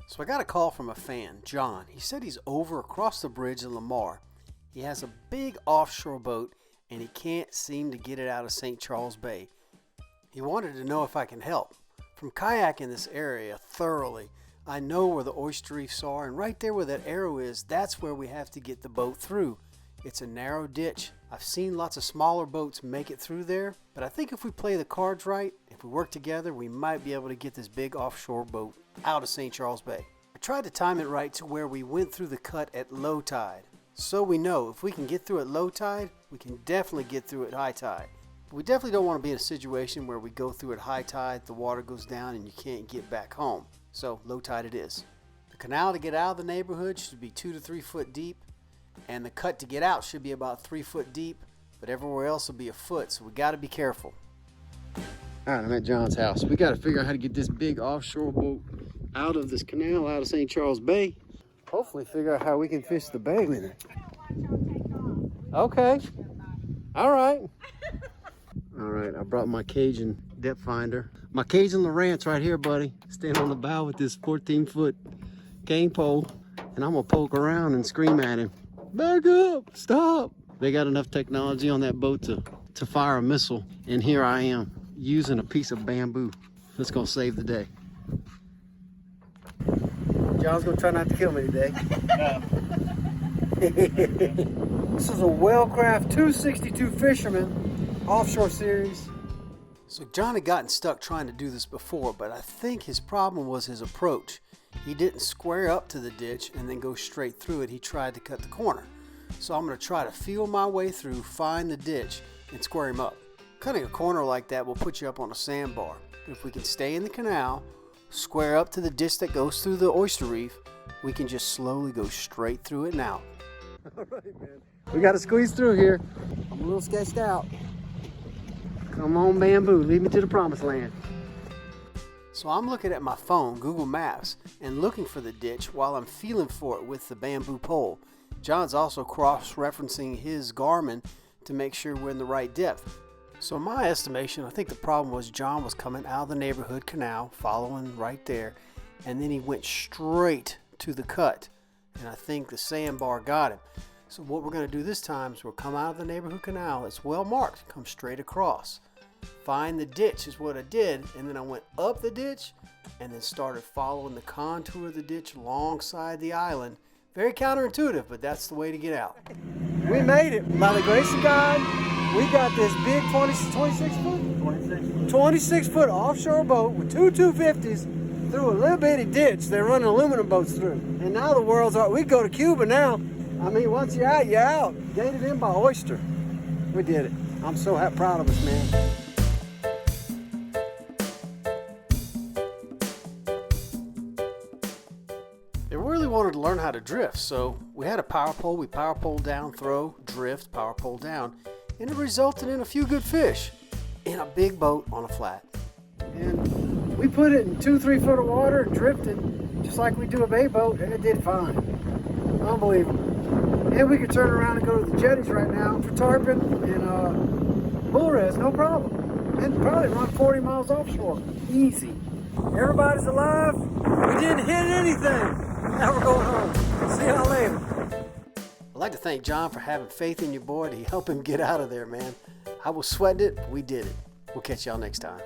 So I got a call from a fan, John. He said he's over across the bridge in Lamar. He has a big offshore boat and he can't seem to get it out of St. Charles Bay. He wanted to know if I can help. From kayaking this area thoroughly, I know where the oyster reefs are, and right there where that arrow is, that's where we have to get the boat through. It's a narrow ditch. I've seen lots of smaller boats make it through there, but I think if we play the cards right, if we work together, we might be able to get this big offshore boat out of St. Charles Bay. I tried to time it right to where we went through the cut at low tide. So we know if we can get through at low tide, we can definitely get through at high tide. But we definitely don't want to be in a situation where we go through at high tide, the water goes down and you can't get back home. So low tide it is. The canal to get out of the neighborhood should be 2 to 3 foot deep, and the cut to get out should be about 3 foot deep, but everywhere else will be a foot, so we got to be careful. All right, I'm at John's house. We got to figure out how to get this big offshore boat out of this canal, out of St. Charles Bay. Hopefully figure out how we can fish the bay with it. Okay. All right. All right, I brought my Cajun depth finder. My Cajun Lowrance right here, buddy. Stand on the bow with this 14-foot cane pole, and I'm gonna poke around and scream at him. Back up, stop. They got enough technology on that boat to fire a missile, and here I am using a piece of bamboo. That's gonna save the day. John's gonna try not to kill me today. This is a Wellcraft 262 Fisherman offshore series. So John had gotten stuck trying to do this before, but I think his problem was his approach. He didn't square up to the ditch and then go straight through it. He tried to cut the corner. So I'm going to try to feel my way through, find the ditch, and square him up. Cutting a corner like that will put you up on a sandbar. But if we can stay in the canal, square up to the ditch that goes through the oyster reef, we can just slowly go straight through it now. All right, man. We got to squeeze through here. I'm a little sketched out. Come on, bamboo, lead me to the promised land. So I'm looking at my phone, Google Maps, and looking for the ditch while I'm feeling for it with the bamboo pole. John's also cross-referencing his Garmin to make sure we're in the right depth. So in my estimation, I think the problem was John was coming out of the neighborhood canal, following right there, and then he went straight to the cut. And I think the sandbar got him. So what we're going to do this time is we'll come out of the neighborhood canal. It's well marked. Come straight across. Find the ditch is what I did, and then I went up the ditch and then started following the contour of the ditch alongside the island. Very counterintuitive, but that's the way to get out. We made it. By the grace of God, we got this big 26 foot offshore boat with two 250s through a little bitty ditch they're running aluminum boats through. And now the world's out. We go to Cuba now. I mean, once you're out, you're out. Gated in by oyster. We did it. I'm so proud of us, man. They really wanted to learn how to drift, so we had a power pole. We power pole down, throw, drift, power pole down, and it resulted in a few good fish in a big boat on a flat. And we put it in 2-3 foot of water and drifted just like we do a bay boat, and it did fine. Unbelievable. And we could turn around and go to the jetties right now for tarpon and bull res, no problem. And probably run 40 miles offshore, easy. Everybody's alive. We didn't hit anything. Now we're going home. See y'all later. I'd like to thank John for having faith in your boy to help him get out of there, man. I was sweating it, but we did it. We'll catch y'all next time.